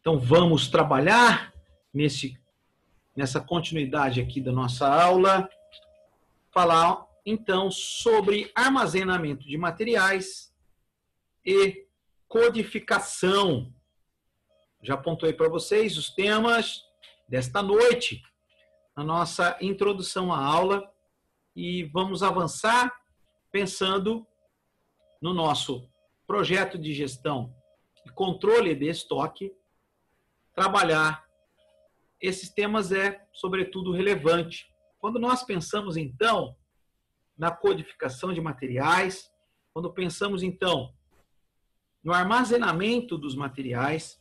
Então, vamos trabalhar nessa continuidade aqui da nossa aula, falar, então, sobre armazenamento de materiais e codificação. Já apontei para vocês os temas desta noite, na nossa introdução à aula, e vamos avançar pensando no nosso projeto de gestão e controle de estoque. Trabalhar esses temas é, sobretudo, relevante. Quando nós pensamos, então, na codificação de materiais, quando pensamos, então, no armazenamento dos materiais,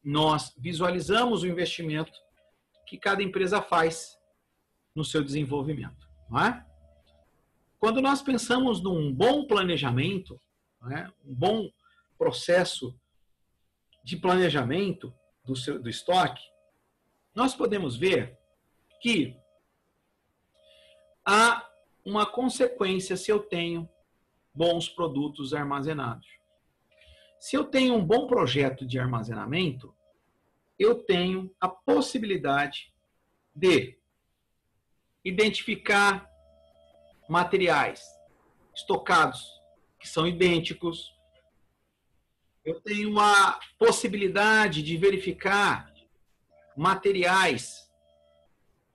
nós visualizamos o investimento que cada empresa faz no seu desenvolvimento. Não é? Quando nós pensamos num bom planejamento, não é? Um bom processo de planejamento do estoque, nós podemos ver que há uma consequência se eu tenho bons produtos armazenados. Se eu tenho um bom projeto de armazenamento, eu tenho a possibilidade de identificar materiais estocados que são idênticos. Eu tenho uma possibilidade de verificar materiais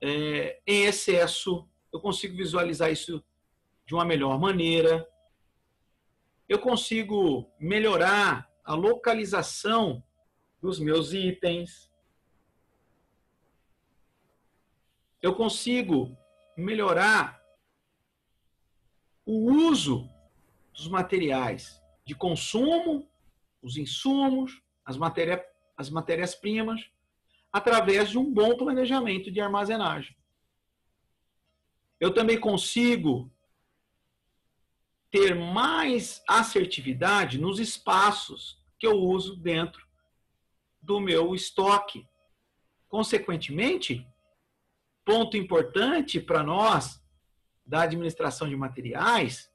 em excesso. Eu consigo visualizar isso de uma melhor maneira. Eu consigo melhorar a localização dos meus itens. Eu consigo melhorar o uso dos materiais de consumo, os insumos, as matérias-primas, através de um bom planejamento de armazenagem. Eu também consigo ter mais assertividade nos espaços que eu uso dentro do meu estoque. Consequentemente, ponto importante para nós da administração de materiais,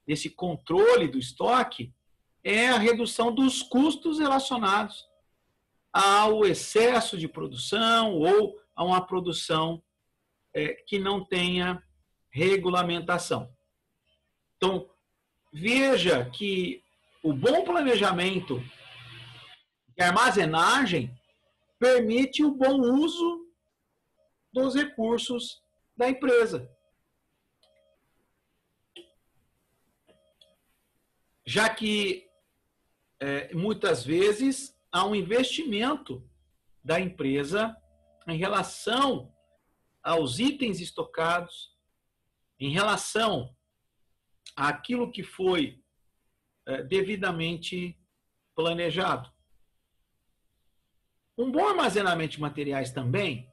desse controle do estoque, é a redução dos custos relacionados ao excesso de produção ou a uma produção que não tenha regulamentação. Então, veja que o bom planejamento de armazenagem permite o bom uso dos recursos da empresa. Já que muitas vezes há um investimento da empresa em relação aos itens estocados, em relação àquilo que foi devidamente planejado. Um bom armazenamento de materiais também,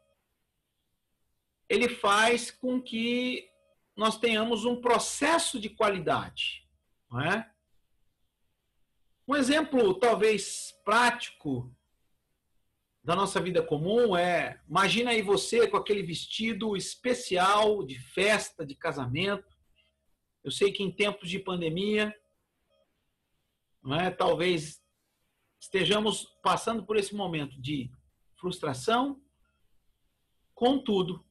ele faz com que nós tenhamos um processo de qualidade, não é? Um exemplo, talvez, prático da nossa vida comum é, imagina aí você com aquele vestido especial de festa, de casamento. Eu sei que em tempos de pandemia, não é, talvez estejamos passando por esse momento de frustração. Contudo,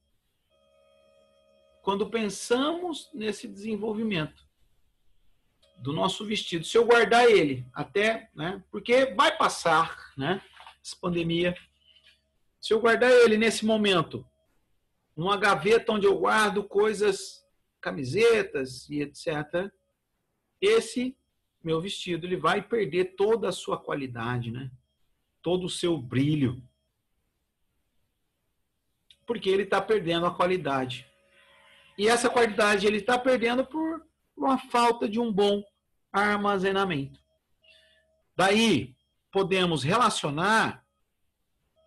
quando pensamos nesse desenvolvimento do nosso vestido, se eu guardar ele até, né, porque vai passar, né, essa pandemia, se eu guardar ele nesse momento numa gaveta onde eu guardo coisas, camisetas e etc., esse meu vestido ele vai perder toda a sua qualidade, né, todo o seu brilho, porque ele está perdendo a qualidade. E essa qualidade ele está perdendo por uma falta de um bom armazenamento. Daí, podemos relacionar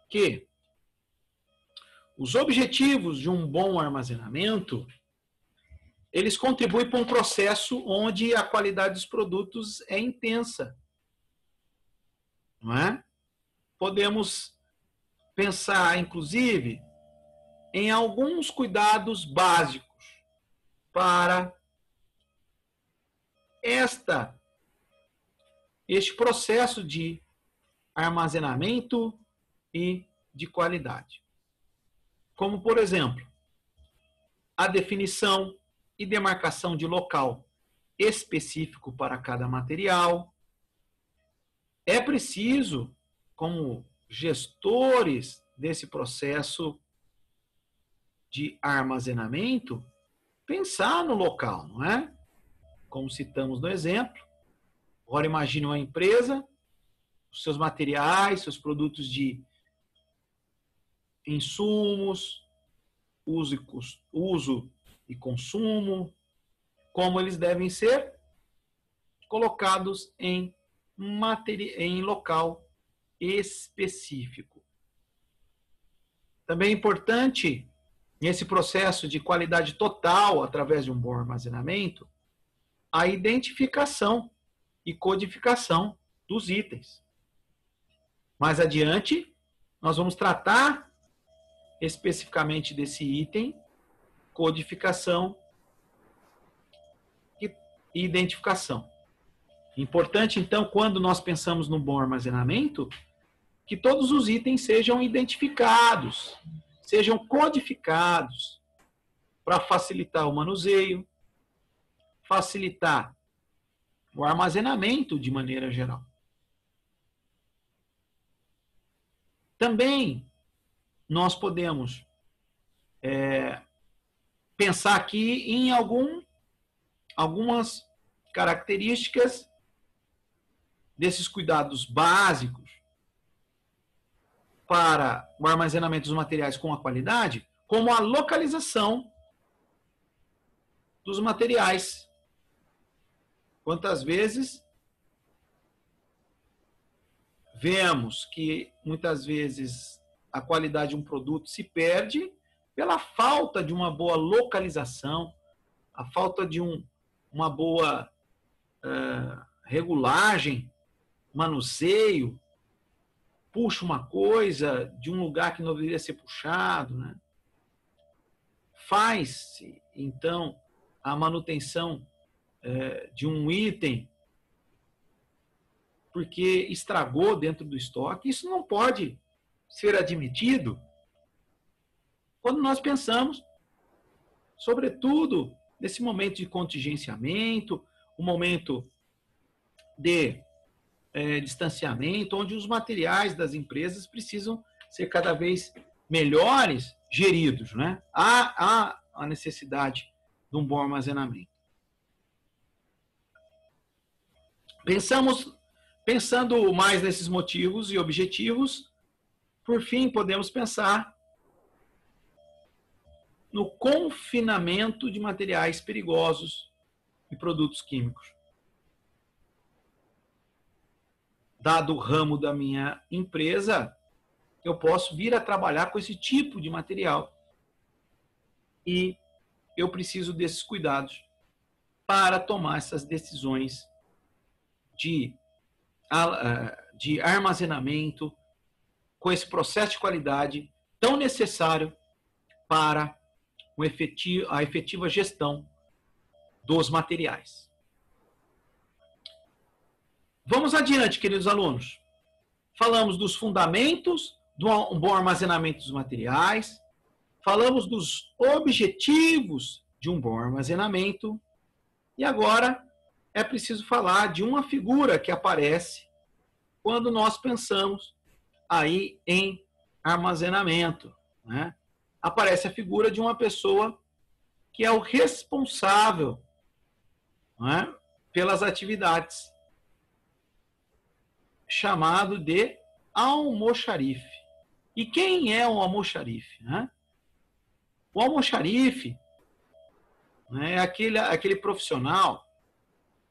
que os objetivos de um bom armazenamento, eles contribuem para um processo onde a qualidade dos produtos é intensa. Não é? Podemos pensar, inclusive, em alguns cuidados básicos para este processo de armazenamento e de qualidade. Como, por exemplo, a definição e demarcação de local específico para cada material. É preciso, como gestores desse processo de armazenamento, pensar no local, não é? Como citamos no exemplo. Agora imagine uma empresa, os seus materiais, seus produtos de insumos, uso e consumo, como eles devem ser colocados em local específico. Também é importante, nesse processo de qualidade total, através de um bom armazenamento, a identificação e codificação dos itens. Mais adiante, nós vamos tratar especificamente desse item, codificação e identificação. Importante, então, quando nós pensamos no bom armazenamento, que todos os itens sejam identificados, sejam codificados, para facilitar o manuseio, facilitar o armazenamento de maneira geral. Também nós podemos pensar aqui em algumas características desses cuidados básicos para o armazenamento dos materiais com a qualidade, como a localização dos materiais. Quantas vezes vemos que muitas vezes a qualidade de um produto se perde pela falta de uma boa localização, a falta de uma boa regulagem, manuseio, puxa uma coisa de um lugar que não deveria ser puxado, né? Faz-se, então, a manutenção de um item porque estragou dentro do estoque. Isso não pode ser admitido quando nós pensamos, sobretudo, nesse momento de contingenciamento, o momento de distanciamento, onde os materiais das empresas precisam ser cada vez melhores geridos, né? Há a necessidade de um bom armazenamento. Pensando mais nesses motivos e objetivos, por fim, podemos pensar no confinamento de materiais perigosos e produtos químicos. Dado o ramo da minha empresa, eu posso vir a trabalhar com esse tipo de material. E eu preciso desses cuidados para tomar essas decisões de armazenamento com esse processo de qualidade tão necessário para a efetiva gestão dos materiais. Vamos adiante, queridos alunos. Falamos dos fundamentos do bom armazenamento dos materiais, falamos dos objetivos de um bom armazenamento e agora é preciso falar de uma figura que aparece quando nós pensamos aí em armazenamento, né? Aparece a figura de uma pessoa que é o responsável, né, pelas atividades, chamado de almoxarife. E quem é o almoxarife, né? O almoxarife, né, é aquele profissional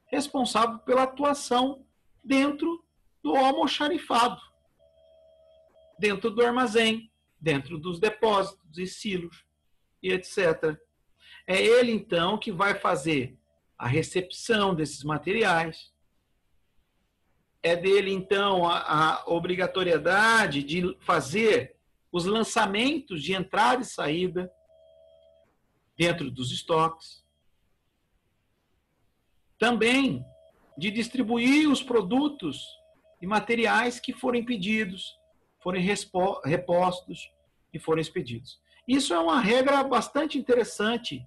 responsável pela atuação dentro do almoxarifado, dentro do armazém, dentro dos depósitos e silos, e etc. É ele, então, que vai fazer a recepção desses materiais. É dele, então, a obrigatoriedade de fazer os lançamentos de entrada e saída dentro dos estoques. Também de distribuir os produtos e materiais que forem pedidos, forem repostos e forem expedidos. Isso é uma regra bastante interessante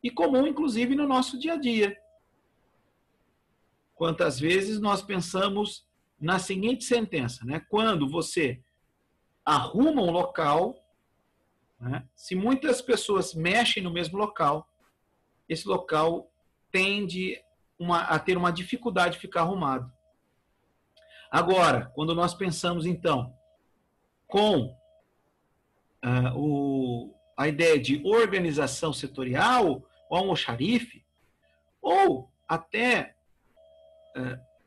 e comum, inclusive, no nosso dia a dia. Quantas vezes nós pensamos na seguinte sentença, né? Quando você arruma um local, né? Se muitas pessoas mexem no mesmo local, esse local tende a ter uma dificuldade de ficar arrumado. Agora, quando nós pensamos, então, com a ideia de organização setorial, o almoxarife, ou até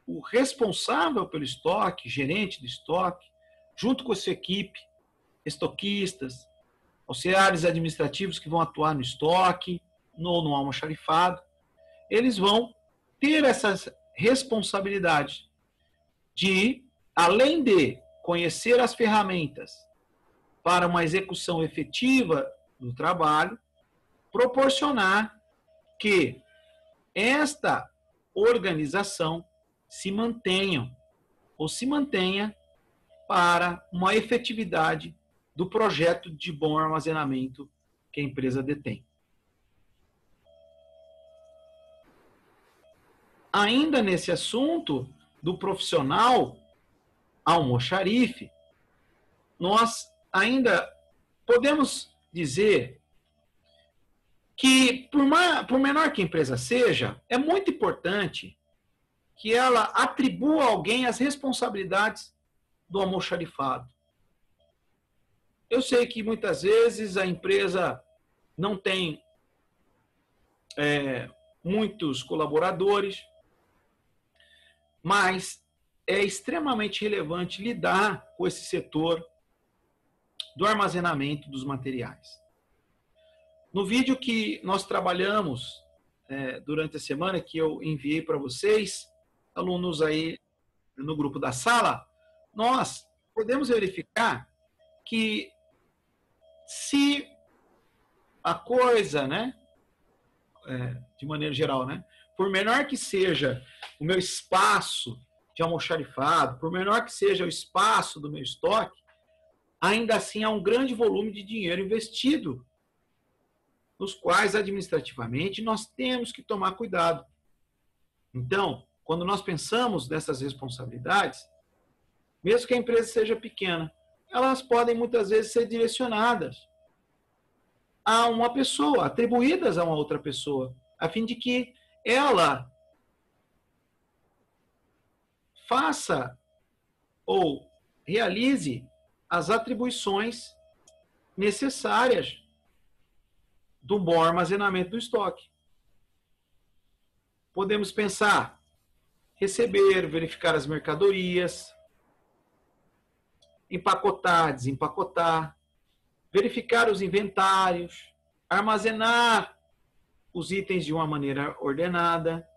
o responsável pelo estoque, gerente do estoque, junto com a sua equipe, estoquistas, auxiliares administrativos que vão atuar no estoque, no almoxarifado, eles vão ter essas responsabilidades de, além de conhecer as ferramentas para uma execução efetiva do trabalho, proporcionar que esta organização se mantenha para uma efetividade do projeto de bom armazenamento que a empresa detém. Ainda nesse assunto do profissional almoxarife, nós ainda podemos dizer que, por menor que a empresa seja, é muito importante que ela atribua a alguém as responsabilidades do almoxarifado. Eu sei que muitas vezes a empresa não tem muitos colaboradores, mas é extremamente relevante lidar com esse setor do armazenamento dos materiais. No vídeo que nós trabalhamos durante a semana, que eu enviei para vocês, alunos aí no grupo da sala, nós podemos verificar que se a coisa, né, de maneira geral, né, por menor que seja o meu espaço de almoxarifado, por menor que seja o espaço do meu estoque, ainda assim há um grande volume de dinheiro investido, nos quais administrativamente nós temos que tomar cuidado. Então, quando nós pensamos nessas responsabilidades, mesmo que a empresa seja pequena, elas podem muitas vezes ser direcionadas a uma pessoa, atribuídas a uma outra pessoa, a fim de que ela faça ou realize as atribuições necessárias do bom armazenamento do estoque. Podemos pensar, receber, verificar as mercadorias, empacotar, desempacotar, verificar os inventários, armazenar os itens de uma maneira ordenada,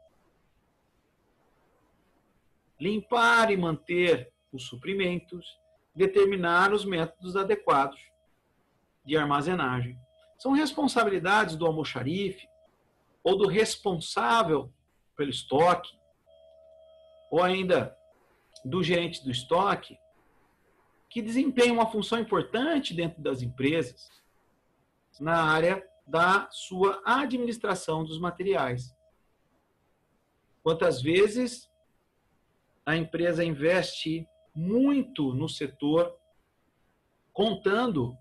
limpar e manter os suprimentos, determinar os métodos adequados de armazenagem. São responsabilidades do almoxarife ou do responsável pelo estoque, ou ainda do gerente do estoque, que desempenham uma função importante dentro das empresas na área da sua administração dos materiais. Quantas vezes a empresa investe muito no setor, contando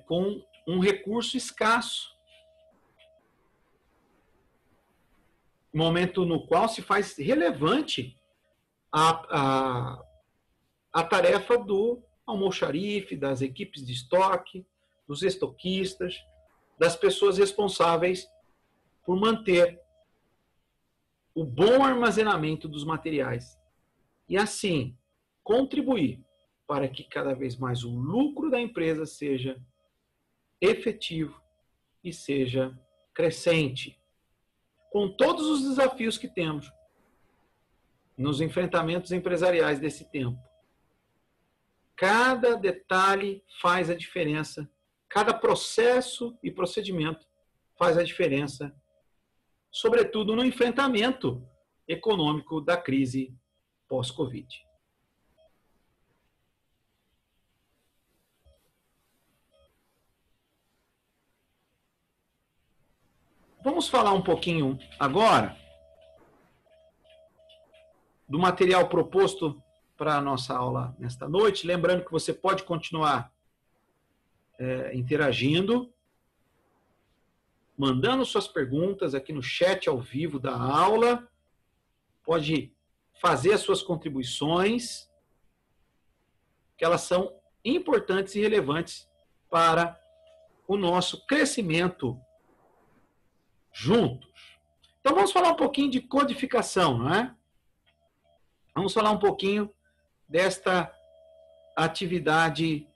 com um recurso escasso, momento no qual se faz relevante a tarefa do almoxarife, das equipes de estoque, dos estoquistas, das pessoas responsáveis por manter o bom armazenamento dos materiais e, assim, contribuir para que cada vez mais o lucro da empresa seja efetivo e seja crescente, com todos os desafios que temos nos enfrentamentos empresariais desse tempo. Cada detalhe faz a diferença, cada processo e procedimento faz a diferença, sobretudo no enfrentamento econômico da crise pós-Covid. Vamos falar um pouquinho agora do material proposto para a nossa aula nesta noite. Lembrando que você pode continuar interagindo, mandando suas perguntas aqui no chat ao vivo da aula. Pode fazer as suas contribuições, que elas são importantes e relevantes para o nosso crescimento juntos. Então vamos falar um pouquinho de codificação, não é? Vamos falar um pouquinho desta atividade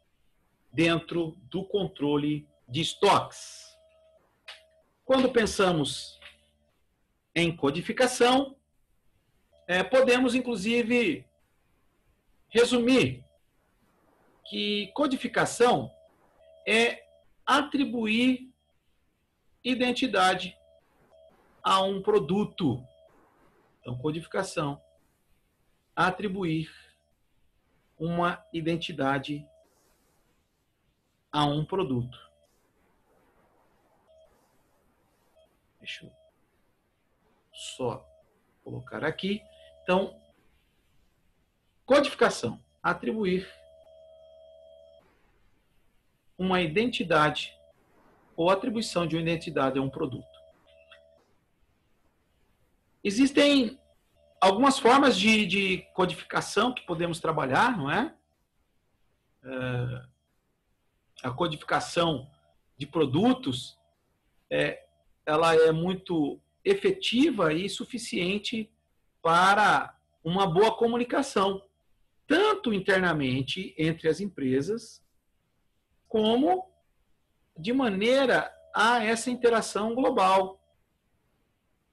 dentro do controle de estoques. Quando pensamos em codificação, podemos, inclusive, resumir que codificação é atribuir identidade a um produto. Então, codificação, atribuir uma identidade a um produto. Deixa eu só colocar aqui. Então, codificação, atribuir uma identidade ou atribuição de uma identidade a um produto. Existem algumas formas de codificação que podemos trabalhar, não é? A codificação de produtos, ela é muito efetiva e suficiente para uma boa comunicação, tanto internamente entre as empresas, como de maneira a essa interação global.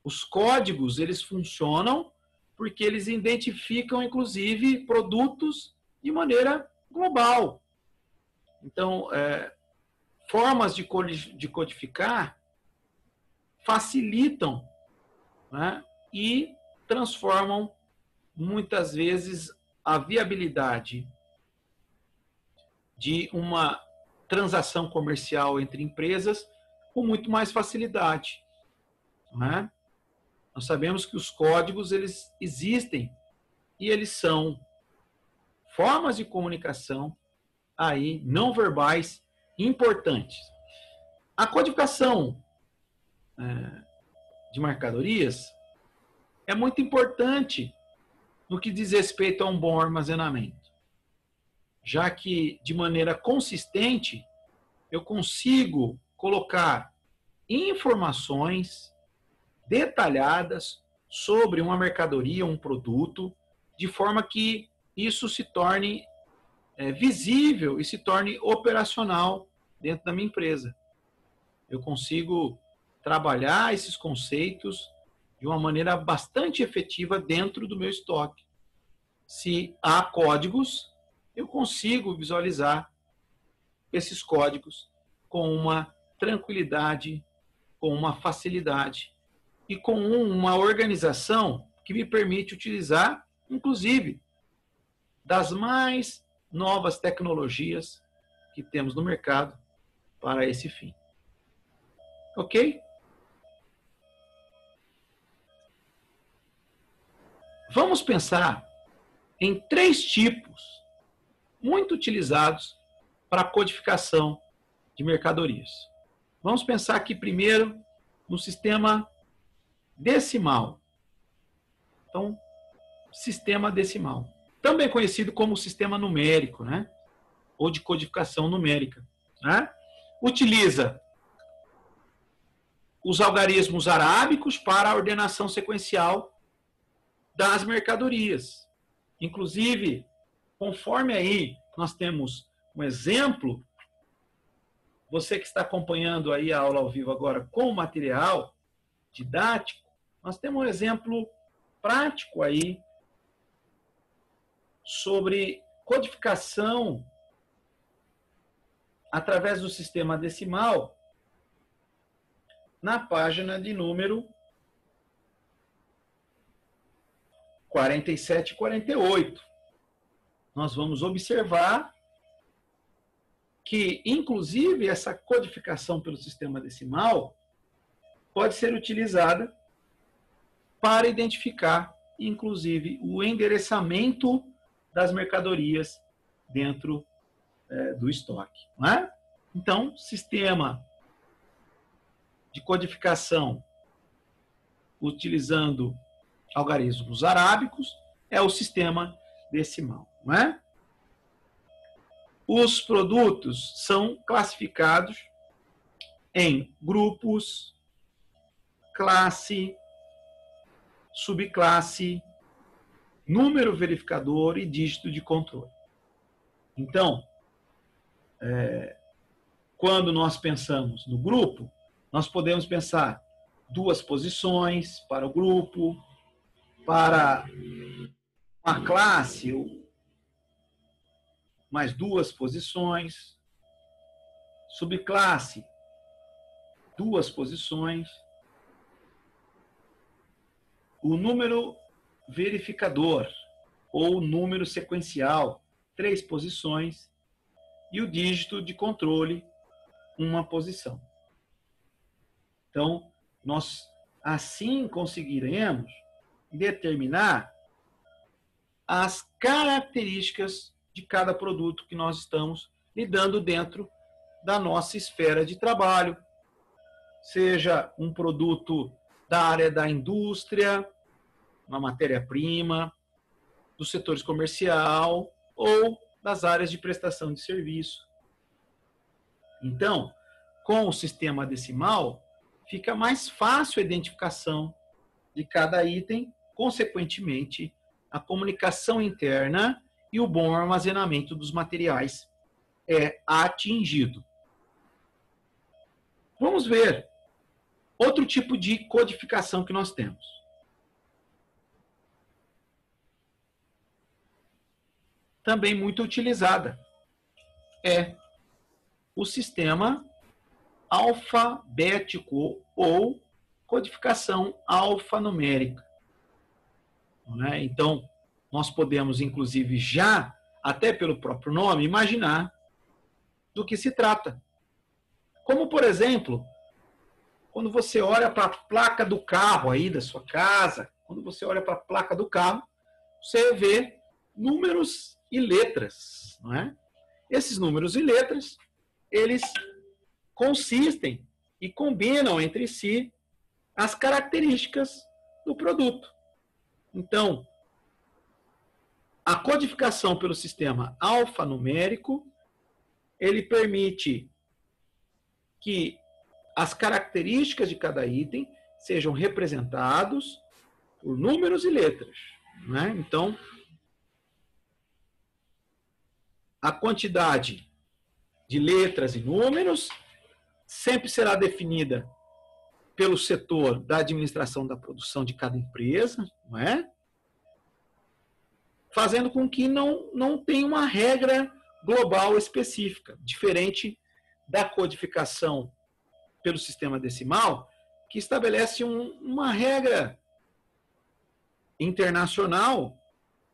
Os códigos, eles funcionam porque eles identificam, inclusive, produtos de maneira global. Então, formas de codificar facilitam, né, e transformam, muitas vezes, a viabilidade de uma transação comercial entre empresas com muito mais facilidade, né? Nós sabemos que os códigos, eles existem e eles são formas de comunicação aí não verbais importantes. A codificação de mercadorias é muito importante no que diz respeito a um bom armazenamento, já que, de maneira consistente, eu consigo colocar informações detalhadas sobre uma mercadoria, um produto, de forma que isso se torne visível e se torne operacional dentro da minha empresa. Eu consigo trabalhar esses conceitos de uma maneira bastante efetiva dentro do meu estoque. Se há códigos, eu consigo visualizar esses códigos com uma tranquilidade, com uma facilidade e com uma organização que me permite utilizar, inclusive, das mais novas tecnologias que temos no mercado para esse fim. Ok? Vamos pensar em 3 tipos muito utilizados para a codificação de mercadorias. Vamos pensar aqui primeiro no sistema decimal. Então, sistema decimal, também conhecido como sistema numérico, né? Ou de codificação numérica, né? Utiliza os algarismos arábicos para a ordenação sequencial das mercadorias. Inclusive, conforme aí nós temos um exemplo, você que está acompanhando aí a aula ao vivo agora com o material didático, nós temos um exemplo prático aí sobre codificação através do sistema decimal na página de número 47 e 48. Nós vamos observar que, inclusive, essa codificação pelo sistema decimal, pode ser utilizada para identificar, inclusive, o endereçamento das mercadorias dentro do estoque. Não é? Então, sistema de codificação utilizando algarismos arábicos é o sistema decimal. Não é? Os produtos são classificados em grupos, classe, subclasse, número verificador e dígito de controle. Então, quando nós pensamos no grupo, nós podemos pensar 2 posições para o grupo, para uma classe, mais 2 posições, subclasse, 2 posições, o número verificador ou número sequencial, 3 posições, e o dígito de controle, 1 posição. Então, nós assim conseguiremos determinar as características de cada produto que nós estamos lidando dentro da nossa esfera de trabalho, seja um produto da área da indústria, uma matéria-prima, dos setores comercial ou das áreas de prestação de serviço. Então, com o sistema decimal, fica mais fácil a identificação de cada item, consequentemente, a comunicação interna e o bom armazenamento dos materiais é atingido. Vamos ver outro tipo de codificação que nós temos. Também muito utilizada é o sistema alfabético ou codificação alfanumérica. Então, nós podemos, inclusive, já, até pelo próprio nome, imaginar do que se trata. Como, por exemplo, quando você olha para a placa do carro aí da sua casa, quando você olha para a placa do carro, você vê números e letras, não é? Esses números e letras, eles consistem e combinam entre si as características do produto. Então, a codificação pelo sistema alfanumérico, ele permite que as características de cada item sejam representados por números e letras, né? Então, a quantidade de letras e números sempre será definida pelo setor da administração da produção de cada empresa, não é? Fazendo com que não tenha uma regra global específica, diferente da codificação pelo sistema decimal, que estabelece uma regra internacional.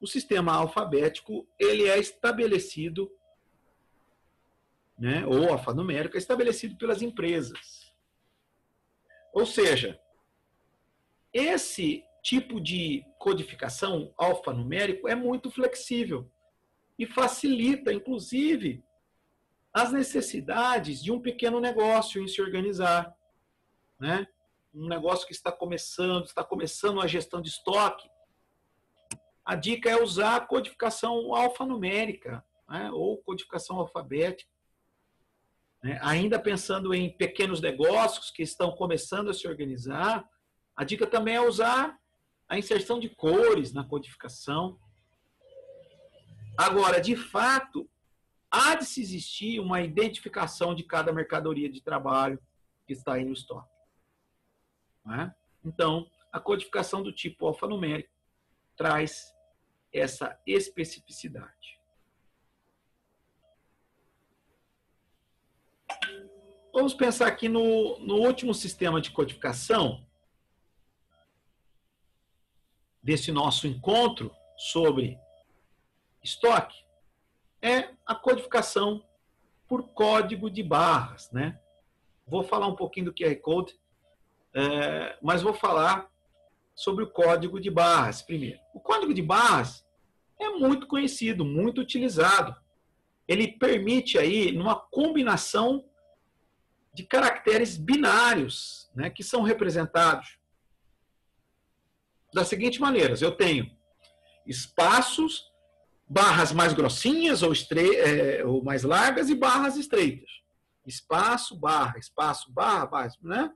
O sistema alfabético, ele é estabelecido, né, ou alfanumérico, é estabelecido pelas empresas. Ou seja, esse tipo de codificação alfanumérico é muito flexível e facilita, inclusive, as necessidades de um pequeno negócio em se organizar, né? Um negócio que está começando a gestão de estoque. A dica é usar a codificação alfanumérica, né? Ou codificação alfabética. Né? Ainda pensando em pequenos negócios que estão começando a se organizar, a dica também é usar a inserção de cores na codificação. Agora, de fato, há de se existir uma identificação de cada mercadoria de trabalho que está aí no estoque. Né? Então, a codificação do tipo alfanumérico traz essa especificidade. Vamos pensar aqui no último sistema de codificação desse nosso encontro sobre estoque, é a codificação por código de barras, né? Vou falar um pouquinho do QR Code mas vou falar sobre o código de barras primeiro. O código de barras é muito conhecido, muito utilizado. Ele permite aí, numa combinação de caracteres binários, né, que são representados das seguintes maneiras. Eu tenho espaços, barras mais grossinhas ou mais largas e barras estreitas. Espaço, barra, barra, né?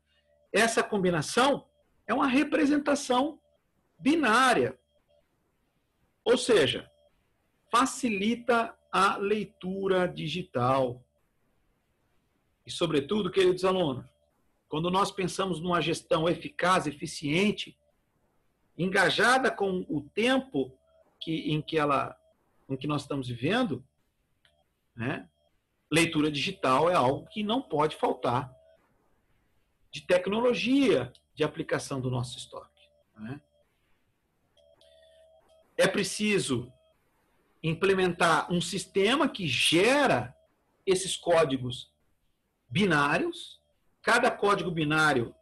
Essa combinação é uma representação binária. Ou seja, facilita a leitura digital. E, sobretudo, queridos alunos, quando nós pensamos numa gestão eficaz, eficiente, engajada com o tempo em que nós estamos vivendo, né? Leitura digital é algo que não pode faltar de tecnologia de aplicação do nosso estoque, né? É preciso implementar um sistema que gera esses códigos binários. Cada código binário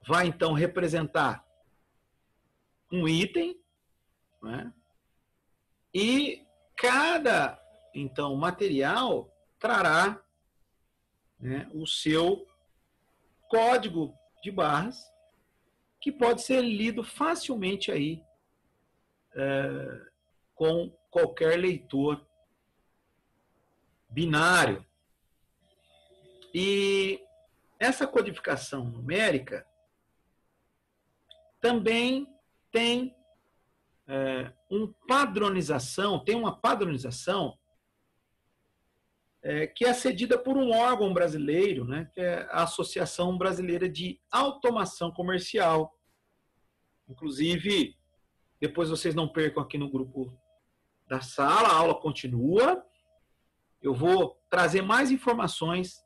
vai, então, representar um item, né? E cada, então, material trará, né, o seu código de barras, que pode ser lido facilmente aí com qualquer leitor binário. E essa codificação numérica também tem uma padronização que é cedida por um órgão brasileiro, né, que é a Associação Brasileira de Automação Comercial. Inclusive, depois vocês não percam aqui no grupo da sala, a aula continua. Eu vou trazer mais informações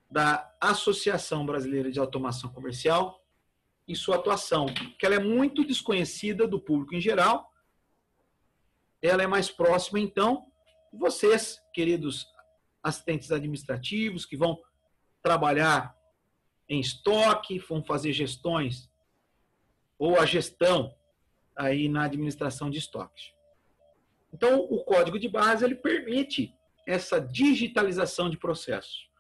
da Associação Brasileira de Automação Comercial e sua atuação, que ela é muito desconhecida do público em geral. Ela é mais próxima, então, de vocês, queridos assistentes administrativos, que vão trabalhar em estoque, vão fazer gestões ou a gestão aí na administração de estoques. Então, o código de barras ele permite essa digitalização de processos.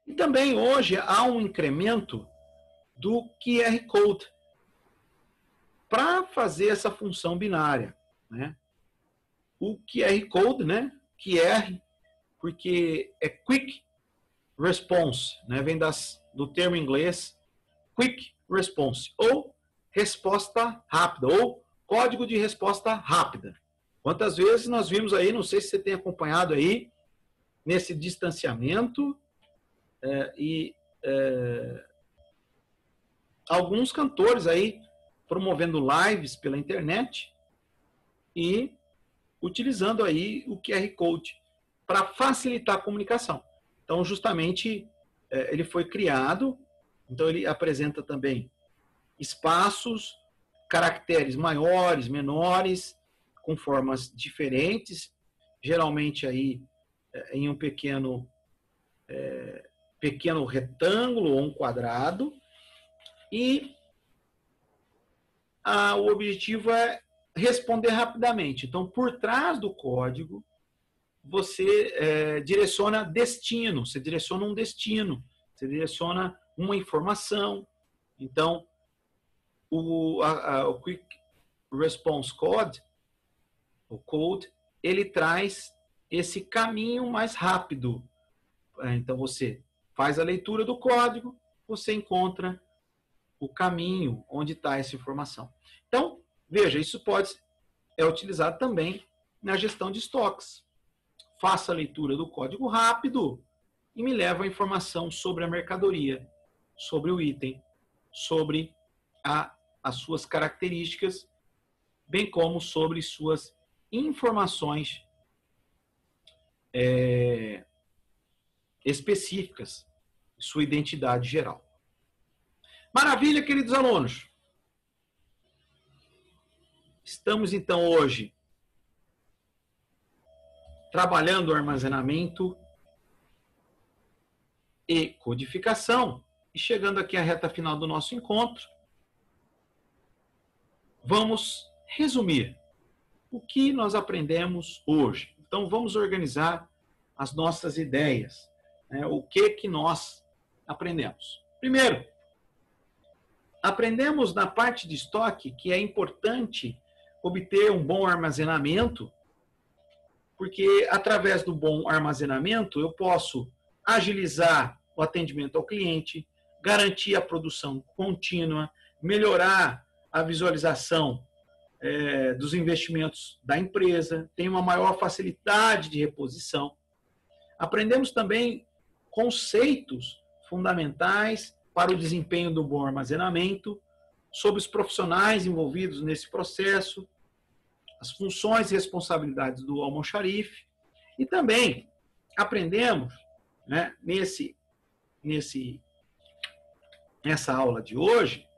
E também hoje há um incremento do QR Code para fazer essa função binária, né? O QR Code, né? QR, porque é Quick Response, né? Vem do termo em inglês Quick Response, ou resposta rápida, ou código de resposta rápida. Quantas vezes nós vimos aí, não sei se você tem acompanhado aí, nesse distanciamento, alguns cantores aí promovendo lives pela internet e utilizando aí o QR Code para facilitar a comunicação. Então, justamente, ele foi criado, então ele apresenta também espaços, caracteres maiores, menores, com formas diferentes, geralmente aí em um pequeno retângulo ou um quadrado, e o objetivo é responder rapidamente. Então, por trás do código, você direciona destino, você direciona um destino, você direciona uma informação. Então, o Quick Response Code, o code, ele traz esse caminho mais rápido. Então, você faz a leitura do código, você encontra o caminho onde está essa informação. Então, veja, isso é utilizado também na gestão de estoques. Faça a leitura do código rápido e me leva a informação sobre a mercadoria, sobre o item, sobre as suas características, bem como sobre suas informações específicas, sua identidade geral. Maravilha, queridos alunos! Estamos, então, hoje trabalhando o armazenamento e codificação. E chegando aqui à reta final do nosso encontro, vamos resumir o que nós aprendemos hoje. Então, vamos organizar as nossas ideias, né? O que nós aprendemos. Primeiro, aprendemos na parte de estoque que é importante obter um bom armazenamento, porque através do bom armazenamento eu posso agilizar o atendimento ao cliente, garantir a produção contínua, melhorar a visualização dos investimentos da empresa, tem uma maior facilidade de reposição. Aprendemos também conceitos fundamentais para o desempenho do bom armazenamento, sobre os profissionais envolvidos nesse processo, as funções e responsabilidades do almoxarife, e também aprendemos, né, nessa aula de hoje,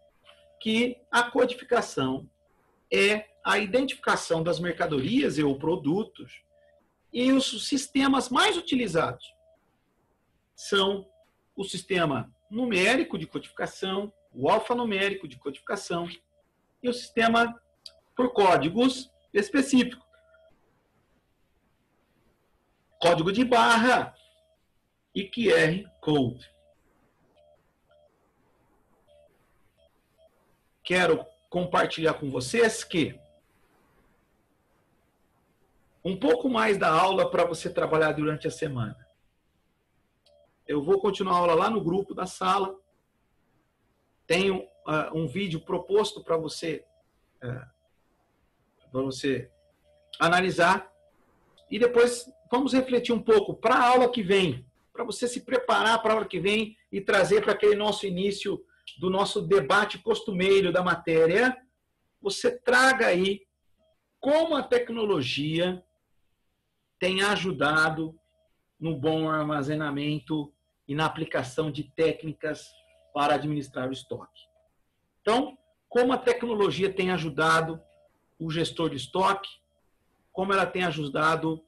que a codificação é a identificação das mercadorias e ou produtos, e os sistemas mais utilizados são o sistema numérico de codificação, o alfanumérico de codificação e o sistema por códigos específicos. Código de barra e QR Code. Quero compartilhar com vocês que um pouco mais da aula para você trabalhar durante a semana. Eu vou continuar a aula lá no grupo da sala. Tenho um vídeo proposto para você analisar. E depois vamos refletir um pouco para a aula que vem, para você se preparar para a aula que vem e trazer para aquele nosso início do nosso debate costumeiro da matéria. Você traga aí como a tecnologia tem ajudado no bom armazenamento e na aplicação de técnicas para administrar o estoque. Então, como a tecnologia tem ajudado o gestor de estoque, como ela tem ajudado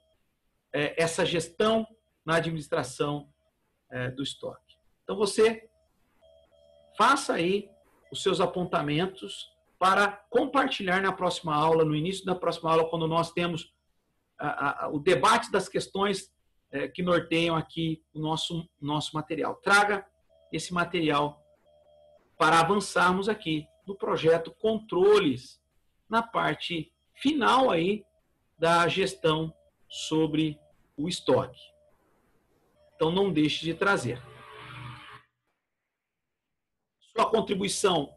essa gestão na administração do estoque. Então, você faça aí os seus apontamentos para compartilhar na próxima aula, no início da próxima aula, quando nós temos o debate das questões que norteiam aqui o nosso material. Traga esse material para avançarmos aqui no projeto Controles, na parte final aí da gestão sobre o estoque. Então, não deixe de trazer. Sua contribuição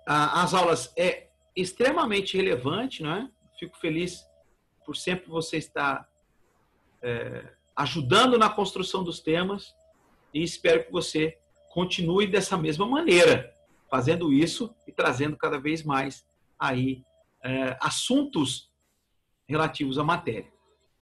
às aulas é extremamente relevante, né? Fico feliz por sempre você estar ajudando na construção dos temas e espero que você continue dessa mesma maneira, fazendo isso e trazendo cada vez mais aí assuntos relativos à matéria.